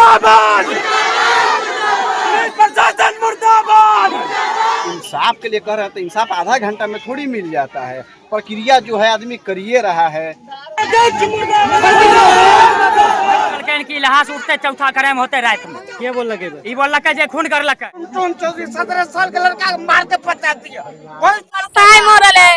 मुर्दाबाद, प्रशासन मुर्दाबाद। इंसाफ के लिए कह रहे हैं तो इंसाफ आधा घंटा में थोड़ी मिल जाता है। प्रक्रिया जो है आदमी करिए रहा है। की लहास उठते चौथा करे में होते रात में ये बोल लगे ये बोल लगे जे खून कर लगे 17 साल के लड़का मार के पचा दिया। साई मरल है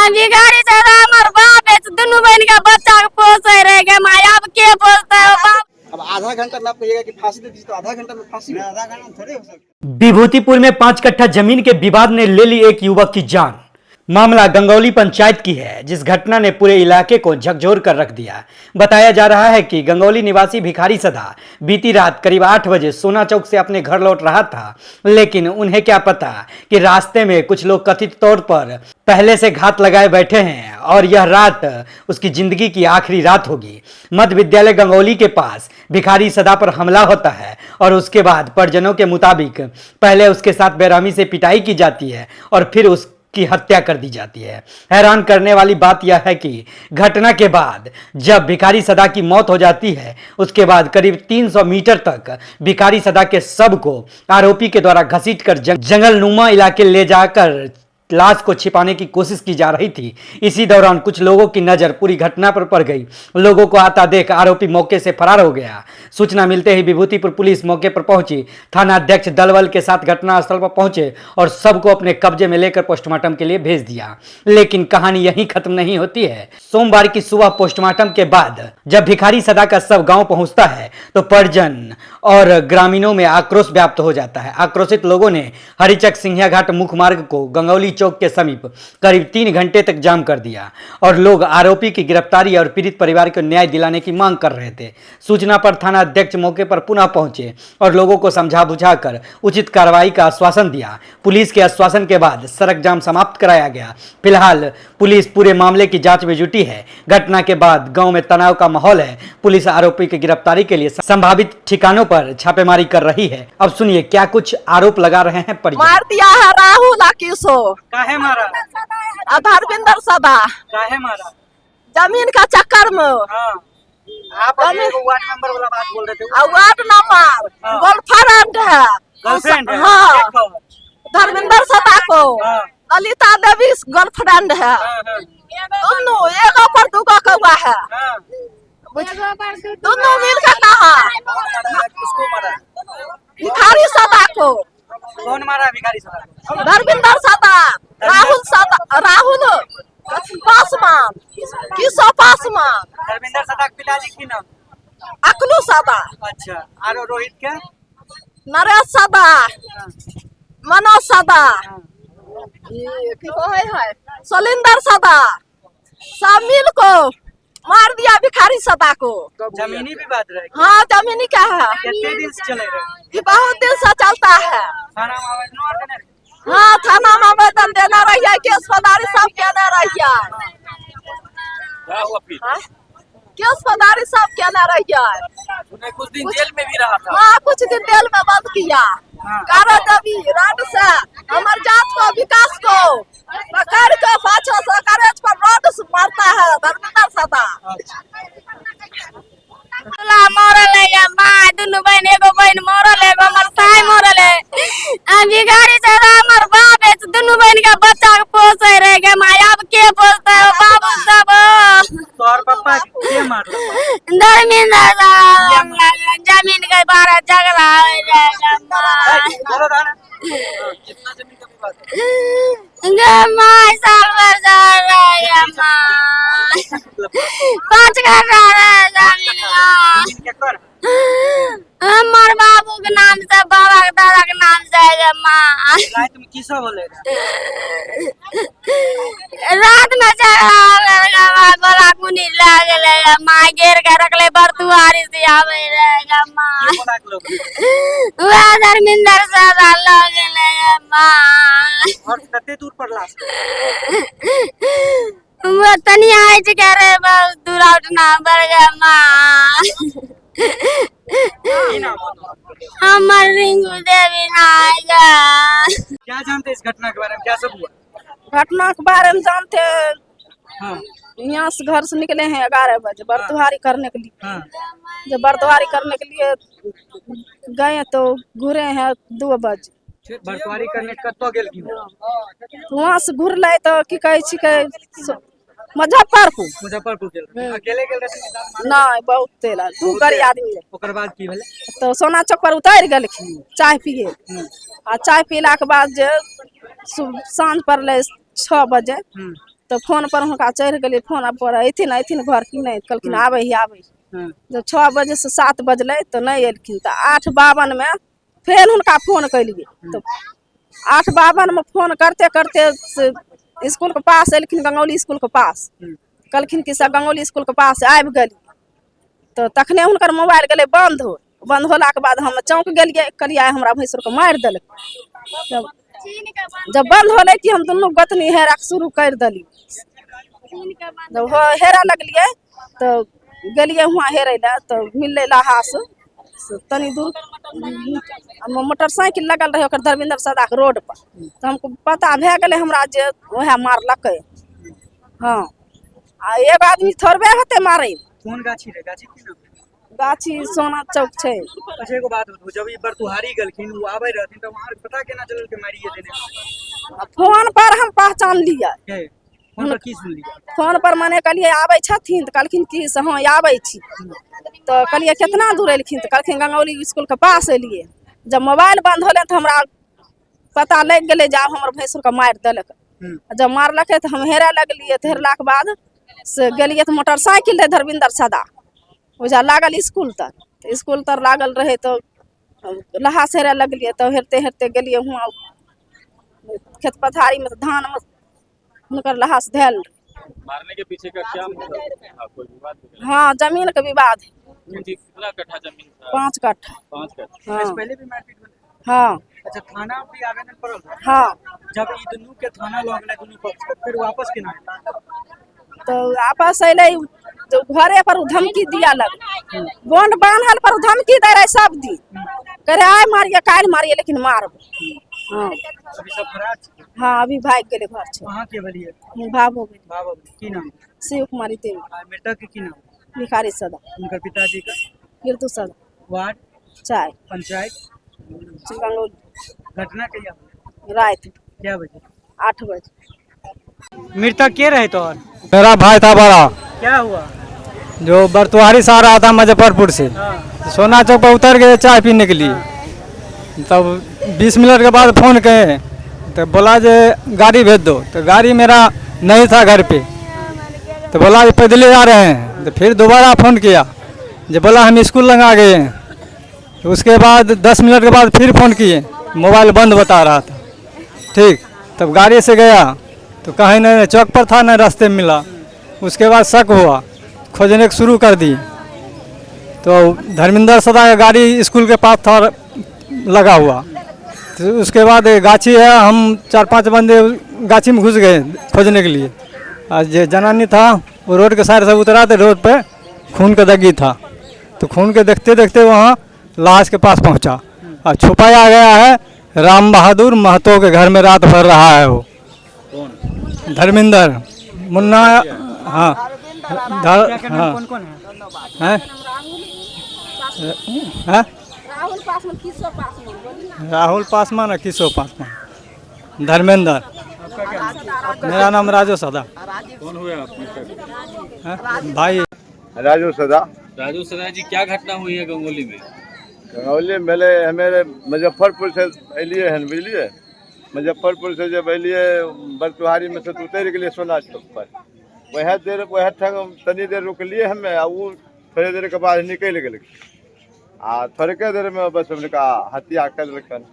अभी गाड़ी से हमर बाप है दोनों बहन का बच्चा के पोसे रह गए माया अब के पोसता है बाप। अब आधा घंटा ना कहिएगा कि फांसी दे दीजिए तो आधा घंटा में फांसी आधा घंटा थोड़े हो सकता। विभूतिपुर में 5 कट्ठा जमीन के विवाद ने ले ली एक युवक की जान। मामला गंगौली पंचायत की है, जिस घटना ने पूरे इलाके को झकझोर कर रख दिया। बताया जा रहा है कि गंगौली निवासी भिखारी सदा बीती रात करीब 8 बजे सोना चौक से अपने घर लौट रहा था, लेकिन उन्हें क्या पता कि रास्ते में कुछ लोग कथित तौर पर पहले से घात लगाए बैठे हैं और यह रात उसकी जिंदगी की आखिरी रात होगी। मध्य विद्यालय गंगौली के पास भिखारी सदा पर हमला होता है और उसके बाद परिजनों के मुताबिक पहले उसके साथ बेरहमी से पिटाई की जाती है और फिर उस की हत्या कर दी जाती है। हैरान करने वाली बात यह है कि घटना के बाद जब भिखारी सदा की मौत हो जाती है, उसके बाद करीब 300 मीटर तक भिखारी सदा के शव को आरोपी के द्वारा घसीटकर जंगल नुमा इलाके ले जाकर लाश को छिपाने की कोशिश की जा रही थी। इसी दौरान कुछ लोगों की नजर पूरी घटना पर पड़ गई। लोगों को आता देख आरोपी मौके से फरार हो गया। सूचना मिलते ही विभूतिपुर पुलिस मौके पर पहुंची। थाना अध्यक्ष दलबल के साथ घटनास्थल पर पहुंचे और सबको अपने कब्जे में लेकर पोस्टमार्टम के लिए भेज दिया। लेकिन कहानी यहीं खत्म नहीं होती है। सोमवार की सुबह पोस्टमार्टम के बाद जब भिखारी सदा का शव गाँव पहुंचता है तो परिजन और ग्रामीणों में आक्रोश व्याप्त हो जाता है। आक्रोशित लोगों ने हरिचक सिंघिया घाट मुख्य मार्ग को गंगौली चौक के समीप करीब 3 घंटे तक जाम कर दिया और लोग आरोपी की गिरफ्तारी और पीड़ित परिवार को न्याय दिलाने की मांग कर रहे थे। सूचना पर थाना अध्यक्ष मौके पर पुनः पहुंचे और लोगों को समझा बुझाकर उचित कार्रवाई का आश्वासन दिया। पुलिस के आश्वासन के बाद सड़क जाम समाप्त कराया गया। फिलहाल पुलिस पूरे मामले की जांच में जुटी है। घटना के बाद गांव में तनाव का माहौल है। पुलिस आरोपी की गिरफ्तारी के लिए संभावित ठिकानों पर छापेमारी कर रही है। अब सुनिए क्या कुछ आरोप लगा रहे हैं परिजन। मार दिया है राहुल किसो काहे मारा? धर्मेंद्र सदा काहे मारा? जमीन का चक्कर में। आप अभी वार्ड मेंबर वाला बात बोल रहे थे। वार्ड नंबर गर्लफ्रेंड है। गर्लफ्रेंड है? हाँ धर्मेंद्र सदा को ललिता देवी गर्लफ्रेंड है। दोनों एगो पर दूगो कौआ है। दोनों मिलकर कहा किसको मारा? भिखारी सदा को। कौन मारा भिखारी सदा? धर्मेंद्र सदा, राहुल सदा, राहुल पासवान, किशोर पासवान, धर्मेंद्र सदा के पिताजी की नाम? अकलू सदा। अच्छा, और रोहित क्या? नरेश सदा, मनोज सदा, सोलिंदर सदा, सब मिल को मार दिया भिखारी सदा को। जमीनी विवाद रहे? हाँ जमीनी क्या है। कितने दिन से चलेगा? ये बहुत दिन से चलता है। थाना में आवेदन और देने रहे? हाँ थाना में आवेदन देना रहिए, केस फौजदारी सब कहना रहिए। क्या हुआ फिर? केस फौजदारी सब कहना रहिए। कुछ दिन जेल में भी रहा था। हाँ कुछ दिन जेल में बंद किया। कारण अभी रोड से हमारे जात को विकास को पकड़ के पाछो से करेज पर रोड से मारता है धर्मेंद्र सदा। मरल है माँ दोनों बहन, एगो बहन मरल है, एगो हमर साई मरल है। अभी गाड़ी से हमर बाप है दोनों बहन का बच्चा के पोसे रह गए माया अब के पोसता है बाबू सब। तोर पापा के मारला? धर्मेंद्र जमीन के बारे झगड़ा हो जाएगा। बोलो दाना। कितना जमीन का विवाद है? माँ साल भर जा रही है माँ 5 कट्ठा है जमीन का। हमार बाबू के नाम से, बाबा के दादा के नाम से है माँ। रात में किसा बोले? रात में झगड़ा बड़ा कुनी लागल माँ घेर के रखले बरतुआरी से आवे रहेगा माँ। वह धर्मेंद्र सदा लगल है माँ। और कते दूर पर लाश? वो तनी आज करे बहुत दूर उठना पड़ गया माँ। हमर रिंगू देवी नायगा। क्या जानते इस घटना के बारे में? क्या सब हुआ? घटना के बारे में जानते हाँ यहाँ से घर से निकले हैं 11 बजे बरतुहारी करने के लिए। हाँ जब बरतुहारी करने के लिए गए तो घूरे हैं 2 बजे। बरतवारी करने कत्तो गेल की वहाँ से घूरले तो की कहे छिके मुजफ्फरपुर। मुजफ्फरपुर गेल अकेले गेल रहे नहीं बहुत तेल 2 गाड़ी आदमी है। ओकर बाद की भेले तो सोना चौक पर उतर गेलखिन चाय पिए आ चाय पीला के बाद जे साँझ पड़ले 6 बजे तो फोन पर हुनका चढ़ गेलिए फोन पर अयथिन घर की नहीं कहलखिन आबे ही जब 6 बजे से 7 बजले तो नहीं एलखिन तो 8:52 में फेर हुनका फोन कैलिए तो 8:52 में फोन करते करते स्कूल के पास एलखिन गंगौली स्कूल के पास कहलखिन कि सब गंगौली स्कूल के पास आबि गेली तो तखने हुनकर मोबाइल गेलै बंद होला के बाद हम चौंक गेलिए कहलिए हमरा भैंसुर के मारि देलक। जब बंद होले कि हम दुनू गोतनी हेरा शुरू कर देली जब हेरा लगलिए तो गेलिए वहाँ हेरे ला तो मिलले लाहास तनी दूर मोटरसाइकिल लगल रहे ओकर धर्मेंद्र सदा के रोड पर तो हमको पता भे गेले हमरा जे वह मारलकै। हाँ आ एगो आदमी थोड़बे होते मारे कौन गाछी रे गाछी की नाम गाछी सोना चौक छै। अच्छा एगो बात बताओ जब ई बरतुहारी गेलखिन वो आबै रहथिन त वहां पता केना चलल के मारिए देने फोन पर हम पहचान लिया के फोन पर की सुन लिया फोन पर मने कहलिए आबै छथिन त कहलखिन कि से हाँ आबै छी तो कहलिए कितना दूर एलखिन तो कहलखिन गंगौली स्कूल के पास एलिए। जब मोबाइल बंद होले तो हमरा पता लग गेले जे आब हमर भैंसुर के मारि देलक। जब मारलकै तो हम हेरे लगलिए तो हेरला के बाद से गेलिए तो मोटरसाइकिल रहे धर्मेंद्र सदा ओजा लागल स्कूल तर लागल रहे तो लहा से हेरे लगलिए तो हेरते हेरते गेलिए हुआं खेत पथारी में तो धान में हुनकर लहास धैल मारने के पीछे का क्या कोई विवाद? हाँ जमीन का विवाद है। कितना कट्ठा जमीन था? 5 कट्ठा। 5 कट्ठा। हाँ पहले भी मारपीट भेल? हाँ अच्छा थाना भी आवेदन पड़ल? हाँ जब ई दुनू के थाना लग गेलै दुनू पक्ष फिर वापस केना तो आपस अले जो घरे पर धमकी दिया लग बॉन्ड बांधल पर धमकी दे रहे सब दिन करे आय मारिए काल मारिए लेकिन मारब। हाँ अभी सब फरार छै? हाँ अभी भाग गेले घर से। वहां के बलिए भाव हो गए बाबा की नाम शिव कुमारी देवी मृतक के की नाम भिखारी सदा उनकर पिताजी का कीर्तु सदा वार्ड चाय पंचायत गंगौली घटना कहिया हुआ रात क्या बजे 8 बजे। मृतक के रहे तो और मेरा भाई था बड़ा क्या हुआ जो बरतुहारी से आ रहा था मुजफ्फरपुर से सोना चौक पर उतर गए चाय पीने के लिए तब 20 मिनट के बाद फ़ोन किए तो बोला जे गाड़ी भेज दो तो गाड़ी मेरा नहीं था घर पे तो बोला पैदल आ रहे हैं तो फिर दोबारा फ़ोन किया जो बोला हम स्कूल लगा गए हैं तो उसके बाद 10 मिनट के बाद फिर फ़ोन किए मोबाइल बंद बता रहा था ठीक तब गाड़ी से गया तो कहीं नहीं चौक पर था ना रास्ते में मिला उसके बाद शक हुआ खोजने शुरू कर दिए तो धर्मेंद्र सदा का गाड़ी स्कूल के पास था लगा हुआ तो उसके बाद गाछी है हम 4-5 बंदे गाछी में घुस गए खोजने के लिए आज जो जनानी था वो रोड के साइड से उतरा तो रोड पे खून का दगी था तो खून के देखते देखते वहाँ लाश के पास पहुँचा और छुपाया गया है राम बहादुर महतो के घर में रात भर रहा है वो धर्मेंद्र मुन्ना हाँ हाँ कौन कौन है हैं हैं राहुल पासवान और किशोर पासवान धर्मेंद्र मेरा नाम राजू सदा कौन हुए आप? भाई राजू सदा राजू सदा जी क्या घटना हुई है गंगोली में? गंगौली मेले हमें मुजफ्फरपुर से अलिए हैं बुझलिए मुजफ्फरपुर से जब अलिए बरतुहारी में से उतर गेलिए सोना चौक पर वह ठंग तनी देर रुकलिए हमें आ वो थोड़ी देर के बाद निकल गए आ थोड़के देर में बस हमने कहा हत्या कर दिलकन।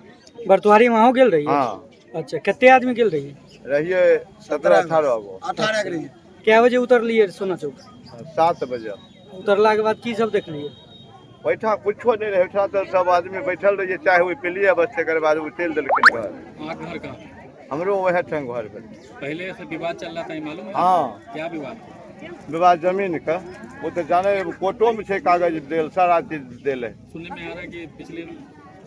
बरतुहारी वहाँ गेल रही हाँ अच्छा कितने आदमी गेल रही रहिए 17-18 गो 18 के क्या बजे उतरलिए सोना चौक 7 बजे उतरला के बाद की सब देखलिए बैठा कुछो नहीं रहे बैठा तो सब आदमी बैठल रहिए चाहे हुई पिलिए बस तक बाद उछल दिलखिन घर। वहाँ घर का हमरो वह ठंग घर पे पहले से विवाद चल रहा था ये मालूम है? हाँ क्या विवाद? विवाद जमीन का वो तो जाने कोर्टो में छे कागज देल सारा चीज देले। सुनने में आ रहा है कि पिछले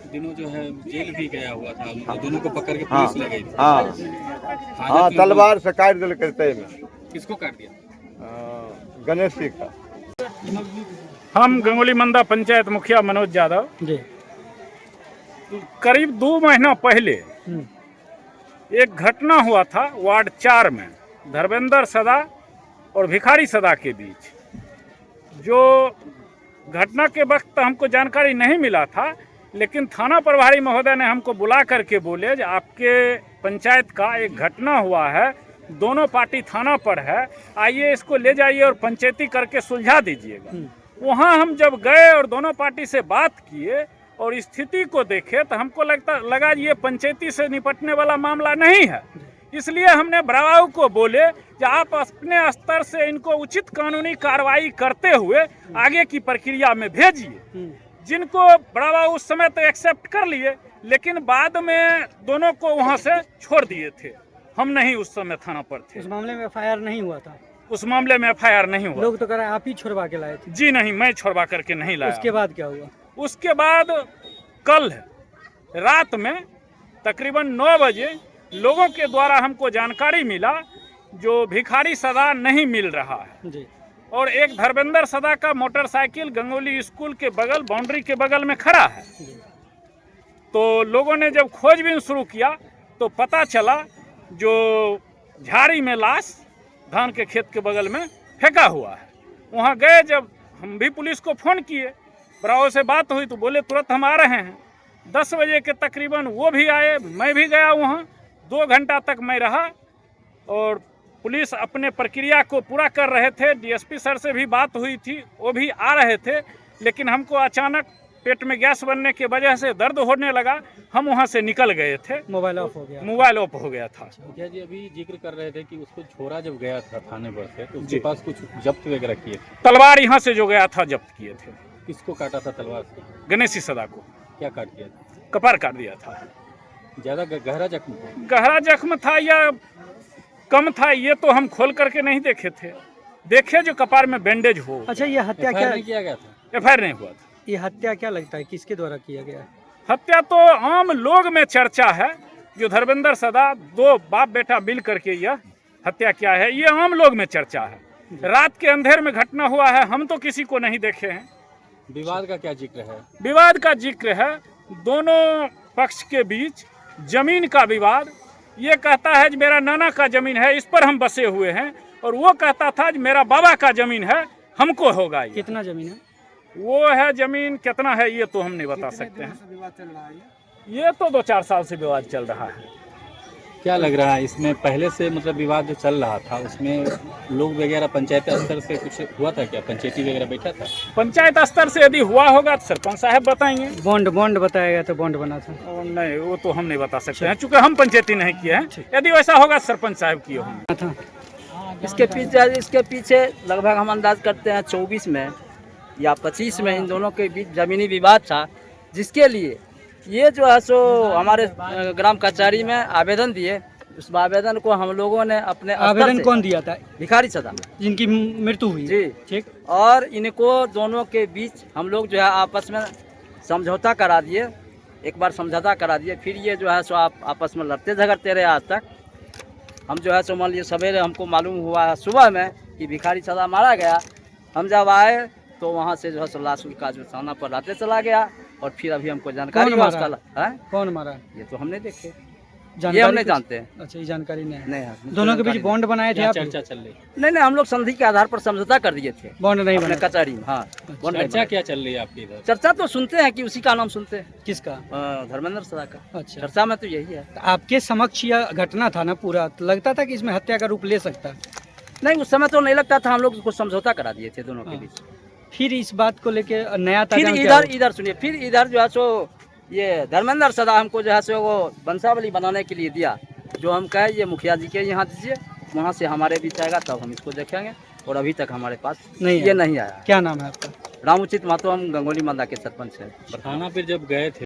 दिनों जो है जेल भी गया हुआ था, मतलब दोनों को पकड़ के हाँ पुलिस ले गई थी। हाँ हाजत हाँ में तलवार से काट दिल करते में किसको काट दिया? गणेश जी का। हम गंगोली मंदा पंचायत मुखिया मनोज यादव जी। करीब 2 महीना पहले एक घटना हुआ था वार्ड 4 में धर्मेंद्र सदा और भिखारी सदा के बीच। जो घटना के वक्त हमको जानकारी नहीं मिला था, लेकिन थाना प्रभारी महोदय ने हमको बुला करके बोले जो आपके पंचायत का एक घटना हुआ है, दोनों पार्टी थाना पर है, आइए इसको ले जाइए और पंचायती करके सुलझा दीजिएगा। वहाँ हम जब गए और दोनों पार्टी से बात किए और स्थिति को देखे तो हमको लगा ये पंचायती से निपटने वाला मामला नहीं है। इसलिए हमने बड़ाऊ को बोले कि आप अपने स्तर से इनको उचित कानूनी कार्रवाई करते हुए आगे की प्रक्रिया में भेजिए। जिनको बड़ाऊ उस समय तो एक्सेप्ट कर लिए, लेकिन बाद में दोनों को वहाँ से छोड़ दिए थे। हम नहीं उस समय थाना पर थे। उस मामले में एफआईआर नहीं हुआ था? उस मामले में एफआईआर नहीं हुआ। लोग तो कह रहे हैं आप ही छुड़वा के लाए थे। जी नहीं, मैं छुड़वा करके नहीं लाया। उसके बाद क्या हुआ? उसके बाद कल रात में तकरीबन 9 बजे लोगों के द्वारा हमको जानकारी मिला जो भिखारी सदा नहीं मिल रहा है जी। और एक धर्मेंद्र सदा का मोटरसाइकिल गंगोली स्कूल के बगल बाउंड्री के बगल में खड़ा है। तो लोगों ने जब खोजबीन शुरू किया तो पता चला जो झाड़ी में लाश धान के खेत के बगल में फेंका हुआ है। वहाँ गए, जब हम भी पुलिस को फ़ोन किए, बराव से बात हुई तो बोले तुरंत हम आ रहे हैं। 10 बजे के तकरीबन वो भी आए, मैं भी गया वहाँ। 2 घंटा तक मैं रहा और पुलिस अपने प्रक्रिया को पूरा कर रहे थे। डीएसपी सर से भी बात हुई थी, वो भी आ रहे थे, लेकिन हमको अचानक पेट में गैस बनने की वजह से दर्द होने लगा, हम वहाँ से निकल गए थे। मोबाइल ऑफ हो गया? मोबाइल ऑफ हो गया था। मुखिया जी अभी जिक्र कर रहे थे कि उसको छोड़ा जब गया था थाने पर से तो उसके पास कुछ जब्त वगैरह किए थे। तलवार यहाँ से जो गया था जब्त किए थे। किसको काटा था तलवार से? गणेश सदा को। क्या काट दिया था? कपार काट दिया था। ज्यादा गहरा जख्म था? गहरा जख्म था या कम था ये तो हम खोल करके नहीं देखे थे। देखे जो कपार में बैंडेज हो। अच्छा, ये हत्या FIR क्या नहीं किया गया था? एफआईआर नहीं हुआ था। ये हत्या क्या लगता है किसके द्वारा किया गया है? हत्या तो आम लोग में चर्चा है, जो धर्मेंद्र सदा 2 बाप बेटा मिल करके यह हत्या क्या है, ये आम लोग में चर्चा है। रात के अंधेर में घटना हुआ है, हम तो किसी को नहीं देखे हैं। विवाद का क्या जिक्र है? विवाद का जिक्र है दोनों पक्ष के बीच जमीन का विवाद। ये कहता है कि मेरा नाना का जमीन है, इस पर हम बसे हुए हैं, और वो कहता था कि मेरा बाबा का जमीन है, हमको होगा ये। कितना जमीन है? वो है जमीन कितना है ये तो हम नहीं बता सकते हैं। ये तो 2-4 साल से विवाद चल रहा है। क्या लग रहा है इसमें पहले से मतलब विवाद जो चल रहा था उसमें लोग वगैरह पंचायत स्तर से कुछ हुआ था क्या? पंचायती वगैरह बैठा था? पंचायत स्तर से यदि हुआ होगा तो सरपंच साहब बताएंगे। बॉन्ड बताया गया था, बॉन्ड बना था? और नहीं, वो तो हम नहीं बता सकते हैं, चूँकि हम पंचायती नहीं किए हैं। यदि वैसा होगा सरपंच साहब किए होंगे। इसके पीछे लगभग हम अंदाज करते हैं 24 में या 25 में इन दोनों के बीच जमीनी विवाद था, जिसके लिए ये जो है सो हमारे ग्राम कचहरी में आवेदन दिए। उस आवेदन को हम लोगों ने अपने आवेदन कौन दिया था? भिखारी सदा, जिनकी मृत्यु हुई। जी ठीक। और इनको दोनों के बीच हम लोग जो है आपस में समझौता करा दिए। एक बार समझौता करा दिए, फिर ये जो है सो आप आपस में लड़ते झगड़ते रहे आज तक। हम जो है सो मान लीजिए सवेरे हमको मालूम हुआ है सुबह में कि भिखारी सदा मारा गया। हम जब आए तो वहाँ से जो है सो लाश उनका जो थाना पर लाते चला गया, और फिर अभी हमको जानकारी हुआ उसका। कौन मारा? ये तो हम नहीं देखे, ये हम नहीं जानते हैं। अच्छा, ये जानकारी नहीं है। नहीं, दोनों के बीच बॉन्ड बनाए थे आप? चर्चा चल रही? नहीं, हम लोग संधि के आधार पर समझौता कर दिए थे। बॉन्ड नहीं अपने बना? कचहरी में। हाँ, बॉन्ड नहीं चर्चा बना। क्या चल रही है आपकी इधर? चर्चा तो सुनते हैं कि उसी का नाम सुनते हैं। किसका? धर्मेंद्र सदा का। अच्छा, चर्चा में तो यही है। तो आपके समक्ष यह घटना था ना पूरा, तो लगता था कि इसमें हत्या का रूप ले सकता है? नहीं, उस समय तो नहीं लगता था। हम लोग उसको समझौता करा दिए थे दोनों के बीच। फिर इस बात को लेके नया फिर इधर सुनिए, फिर इधर जो है सो ये धर्मेंद्र सदा हमको जो है सो वो वंशावली बनाने के लिए दिया। जो हम कहे ये मुखिया जी के यहाँ दीजिए, वहाँ से हमारे बीच आएगा तब हम इसको देखेंगे, और अभी तक हमारे पास नहीं नहीं आया। क्या नाम है आपका? रामउचित महतो, हम गंगोली मंदा के सरपंच हैं। थाना पर जब गए थे